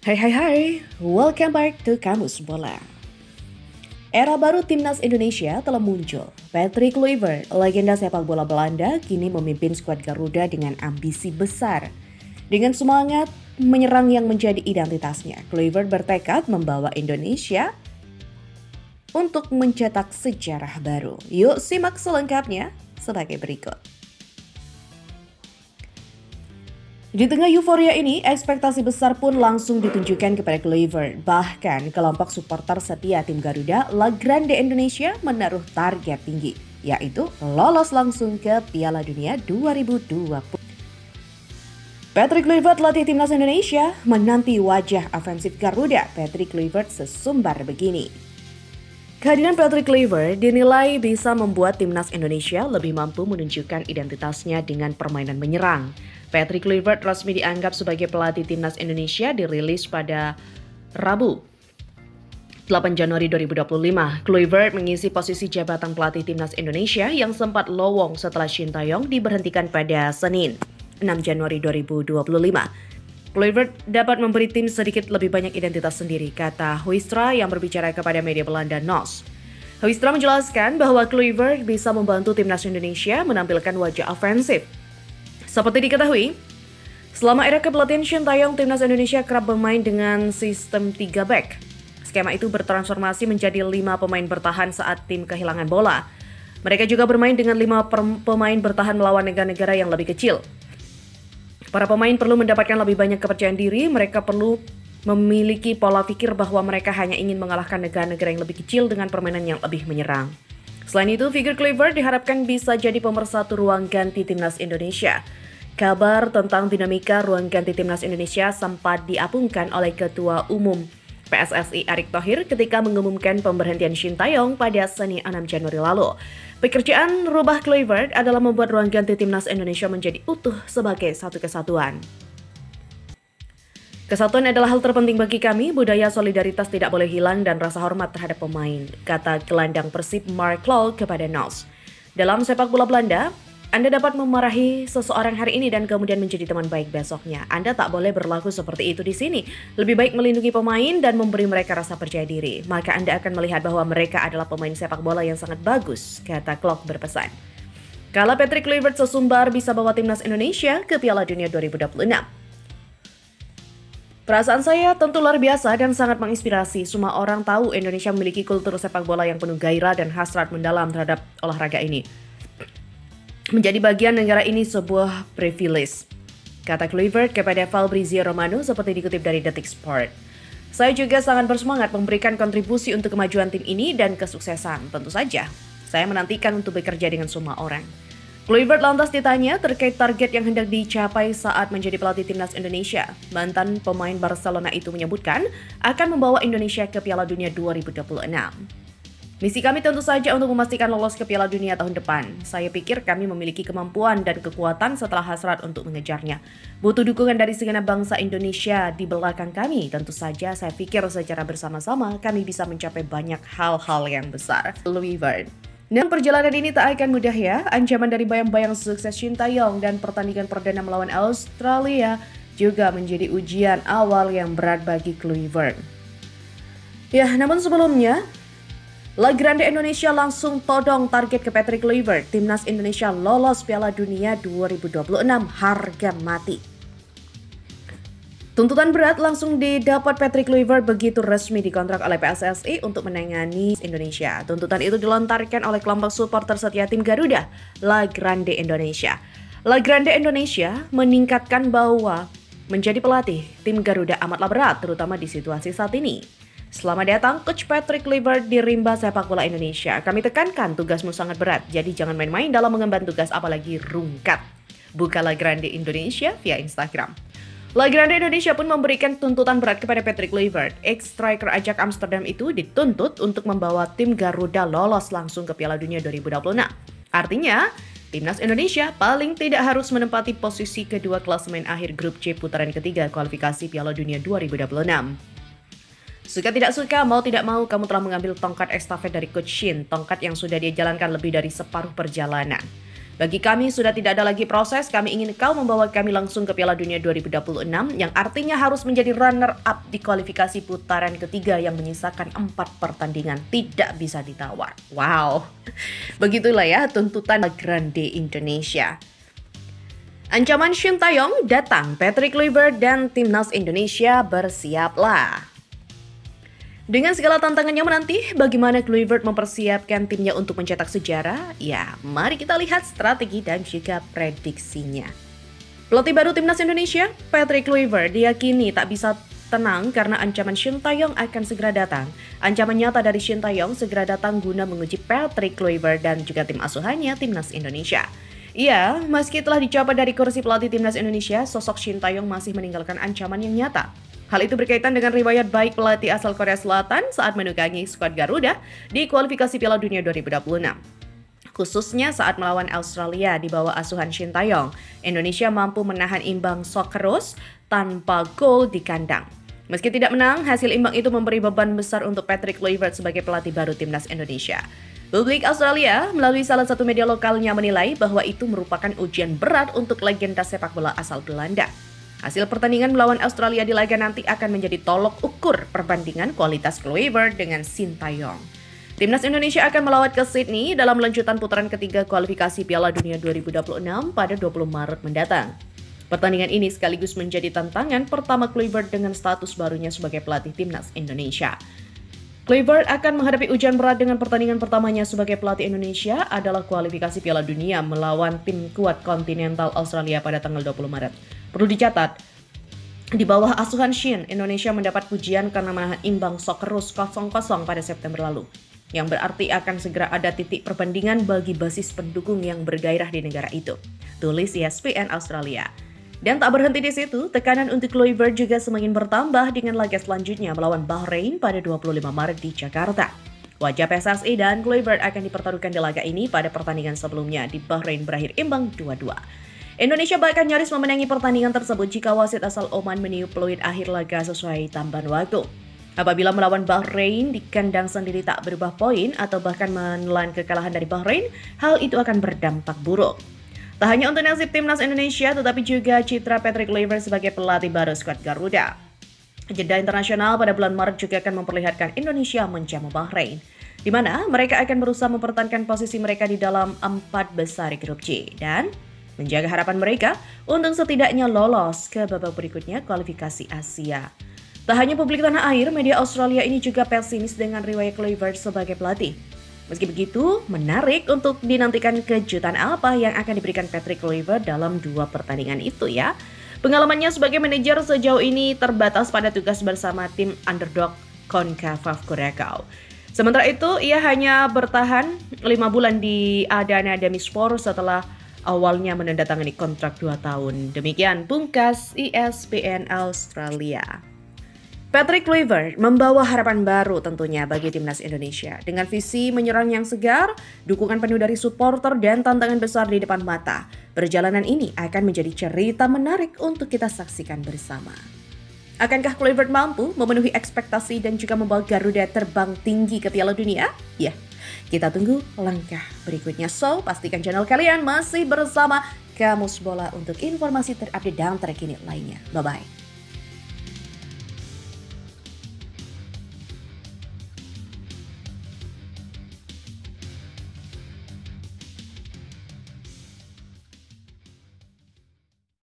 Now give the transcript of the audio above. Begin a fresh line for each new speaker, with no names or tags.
Hai, welcome back to Kamus Bola. Era baru timnas Indonesia telah muncul. Patrick Kluivert, legenda sepak bola Belanda, kini memimpin skuad Garuda dengan ambisi besar. Dengan semangat menyerang yang menjadi identitasnya, Kluivert bertekad membawa Indonesia untuk mencetak sejarah baru. Yuk simak selengkapnya sebagai berikut. Di tengah euforia ini, ekspektasi besar pun langsung ditunjukkan kepada Kluivert. Bahkan kelompok supporter setia tim Garuda, La Grande Indonesia menaruh target tinggi, yaitu lolos langsung ke Piala Dunia 2020. Patrick Kluivert, latih timnas Indonesia, menanti wajah ofensif Garuda. Patrick Kluivert sesumbar begini. Kehadiran Patrick Kluivert dinilai bisa membuat timnas Indonesia lebih mampu menunjukkan identitasnya dengan permainan menyerang. Patrick Kluivert resmi dianggap sebagai pelatih timnas Indonesia dirilis pada Rabu 8 Januari 2025. Kluivert mengisi posisi jabatan pelatih timnas Indonesia yang sempat lowong setelah Shin Tae-yong diberhentikan pada Senin 6 Januari 2025. Kluivert dapat memberi tim sedikit lebih banyak identitas sendiri, kata Hoekstra yang berbicara kepada media Belanda NOS. Hoekstra menjelaskan bahwa Kluivert bisa membantu timnas Indonesia menampilkan wajah ofensif. Seperti diketahui, selama era kepelatihan Shin Tae-yong, timnas Indonesia kerap bermain dengan sistem 3 back. Skema itu bertransformasi menjadi 5 pemain bertahan saat tim kehilangan bola. Mereka juga bermain dengan 5 pemain bertahan melawan negara-negara yang lebih kecil. Para pemain perlu mendapatkan lebih banyak kepercayaan diri, mereka perlu memiliki pola pikir bahwa mereka hanya ingin mengalahkan negara-negara yang lebih kecil dengan permainan yang lebih menyerang. Selain itu, figur Kluivert diharapkan bisa jadi pemersatu ruang ganti timnas Indonesia. Kabar tentang dinamika ruang ganti timnas Indonesia sempat diapungkan oleh Ketua Umum PSSI Erick Thohir ketika mengumumkan pemberhentian Shin Tae-yong pada Senin 6 Januari lalu. Pekerjaan rubah Kluivert adalah membuat ruang ganti timnas Indonesia menjadi utuh sebagai satu kesatuan. Kesatuan adalah hal terpenting bagi kami, budaya solidaritas tidak boleh hilang dan rasa hormat terhadap pemain, kata gelandang Persib Mark Klok kepada NOS. Dalam sepak bola Belanda, Anda dapat memarahi seseorang hari ini dan kemudian menjadi teman baik besoknya. Anda tak boleh berlaku seperti itu di sini. Lebih baik melindungi pemain dan memberi mereka rasa percaya diri. Maka Anda akan melihat bahwa mereka adalah pemain sepak bola yang sangat bagus, kata Klok berpesan. Kala Patrick Kluivert sesumbar bisa bawa timnas Indonesia ke Piala Dunia 2026. Perasaan saya tentu luar biasa dan sangat menginspirasi. Semua orang tahu Indonesia memiliki kultur sepak bola yang penuh gairah dan hasrat mendalam terhadap olahraga ini. Menjadi bagian negara ini sebuah privilege, kata Kluivert kepada Fabrizio Romano seperti dikutip dari Detik Sport. Saya juga sangat bersemangat memberikan kontribusi untuk kemajuan tim ini dan kesuksesan. Tentu saja, saya menantikan untuk bekerja dengan semua orang. Kluivert lantas ditanya terkait target yang hendak dicapai saat menjadi pelatih timnas Indonesia. Mantan pemain Barcelona itu menyebutkan akan membawa Indonesia ke Piala Dunia 2026. Misi kami tentu saja untuk memastikan lolos ke Piala Dunia tahun depan. Saya pikir kami memiliki kemampuan dan kekuatan setelah hasrat untuk mengejarnya. Butuh dukungan dari segenap bangsa Indonesia di belakang kami. Tentu saja saya pikir secara bersama-sama kami bisa mencapai banyak hal-hal yang besar. Kluivert. Dan perjalanan ini tak akan mudah ya. Ancaman dari bayang-bayang sukses Shin Tae-yong dan pertandingan perdana melawan Australia juga menjadi ujian awal yang berat bagi Kluivert. Ya, namun sebelumnya, La Grande Indonesia langsung todong target ke Patrick Kluivert. Timnas Indonesia lolos Piala Dunia 2026 harga mati. Tuntutan berat langsung didapat Patrick Kluivert begitu resmi dikontrak oleh PSSI untuk menangani Indonesia. Tuntutan itu dilontarkan oleh kelompok supporter setia tim Garuda, La Grande Indonesia. La Grande Indonesia meningkatkan bahwa menjadi pelatih tim Garuda amatlah berat, terutama di situasi saat ini. Selamat datang Coach Patrick Kluivert di rimba sepak bola Indonesia. Kami tekankan tugasmu sangat berat, jadi jangan main-main dalam mengemban tugas apalagi rungkat. Buka La Grande Indonesia via Instagram. La Grande Indonesia pun memberikan tuntutan berat kepada Patrick Kluivert. Ex-striker Ajax Amsterdam itu dituntut untuk membawa tim Garuda lolos langsung ke Piala Dunia 2026. Artinya, timnas Indonesia paling tidak harus menempati posisi kedua klasemen akhir grup C putaran ketiga kualifikasi Piala Dunia 2026. Suka tidak suka, mau tidak mau, kamu telah mengambil tongkat estafet dari Coach Shin, tongkat yang sudah dia jalankan lebih dari separuh perjalanan. Bagi kami sudah tidak ada lagi proses, kami ingin kau membawa kami langsung ke Piala Dunia 2026 yang artinya harus menjadi runner-up di kualifikasi putaran ketiga yang menyisakan 4 pertandingan, tidak bisa ditawar. Wow, begitulah ya tuntutan Grande Indonesia. Ancaman Shin Tae-yong datang, Patrick Kluivert dan Timnas Indonesia bersiaplah. Dengan segala tantangannya menanti, bagaimana Kluivert mempersiapkan timnya untuk mencetak sejarah? Ya, mari kita lihat strategi dan juga prediksinya. Pelatih baru Timnas Indonesia, Patrick Kluivert, diyakini tak bisa tenang karena ancaman Shin Tae-yong akan segera datang. Ancaman nyata dari Shin Tae-yong segera datang guna menguji Patrick Kluivert dan juga tim asuhannya Timnas Indonesia. Ya, meski telah dicopot dari kursi pelatih Timnas Indonesia, sosok Shin Tae-yong masih meninggalkan ancaman yang nyata. Hal itu berkaitan dengan riwayat baik pelatih asal Korea Selatan saat menukangi skuad Garuda di kualifikasi Piala Dunia 2026. Khususnya saat melawan Australia di bawah asuhan Shin Tae-yong, Indonesia mampu menahan imbang Socceroos tanpa gol di kandang. Meski tidak menang, hasil imbang itu memberi beban besar untuk Patrick Kluivert sebagai pelatih baru Timnas Indonesia. Publik Australia melalui salah satu media lokalnya menilai bahwa itu merupakan ujian berat untuk legenda sepak bola asal Belanda. Hasil pertandingan melawan Australia di laga nanti akan menjadi tolok ukur perbandingan kualitas Kluivert dengan Shin Tae-yong. Timnas Indonesia akan melawat ke Sydney dalam lanjutan putaran ketiga kualifikasi Piala Dunia 2026 pada 20 Maret mendatang. Pertandingan ini sekaligus menjadi tantangan pertama Kluivert dengan status barunya sebagai pelatih Timnas Indonesia. Kluivert akan menghadapi ujian berat dengan pertandingan pertamanya sebagai pelatih Indonesia adalah kualifikasi Piala Dunia melawan tim kuat kontinental Australia pada tanggal 20 Maret. Perlu dicatat, di bawah asuhan Shin, Indonesia mendapat pujian karena menahan imbang Socceroos 0-0 pada September lalu. Yang berarti akan segera ada titik perbandingan bagi basis pendukung yang bergairah di negara itu. Tulis ESPN Australia. Dan tak berhenti di situ, tekanan untuk Kluivert juga semakin bertambah dengan laga selanjutnya melawan Bahrain pada 25 Maret di Jakarta. Wajah PSSI dan Kluivert akan dipertaruhkan di laga ini pada pertandingan sebelumnya di Bahrain berakhir imbang 2-2. Indonesia bahkan nyaris memenangi pertandingan tersebut jika wasit asal Oman meniup peluit akhir laga sesuai tambahan waktu. Apabila melawan Bahrain di kandang sendiri tak berubah poin atau bahkan menelan kekalahan dari Bahrain, hal itu akan berdampak buruk. Tak hanya untuk nasib Timnas Indonesia, tetapi juga citra Patrick Kluivert sebagai pelatih baru skuad Garuda. Jeda internasional pada bulan Maret juga akan memperlihatkan Indonesia menjamu Bahrain, di mana mereka akan berusaha mempertahankan posisi mereka di dalam 4 besar grup C dan menjaga harapan mereka untuk setidaknya lolos ke babak berikutnya kualifikasi Asia. Tak hanya publik tanah air, media Australia ini juga pesimis dengan riwayat Kluivert sebagai pelatih. Meski begitu, menarik untuk dinantikan kejutan apa yang akan diberikan Patrick Kluivert dalam 2 pertandingan itu ya. Pengalamannya sebagai manajer sejauh ini terbatas pada tugas bersama tim underdog CONCACAF Curacao. Sementara itu, ia hanya bertahan 5 bulan di Adana Demirspor setelah awalnya menandatangani kontrak 2 tahun. Demikian pungkas ESPN Australia. Patrick Kluivert membawa harapan baru tentunya bagi Timnas Indonesia. Dengan visi menyerang yang segar, dukungan penuh dari supporter dan tantangan besar di depan mata. Perjalanan ini akan menjadi cerita menarik untuk kita saksikan bersama. Akankah Kluivert mampu memenuhi ekspektasi dan juga membawa Garuda terbang tinggi ke Piala Dunia? Ya, kita tunggu langkah berikutnya. So, pastikan channel kalian masih bersama Kamus Bola untuk informasi terupdate dan terkini lainnya. Bye-bye.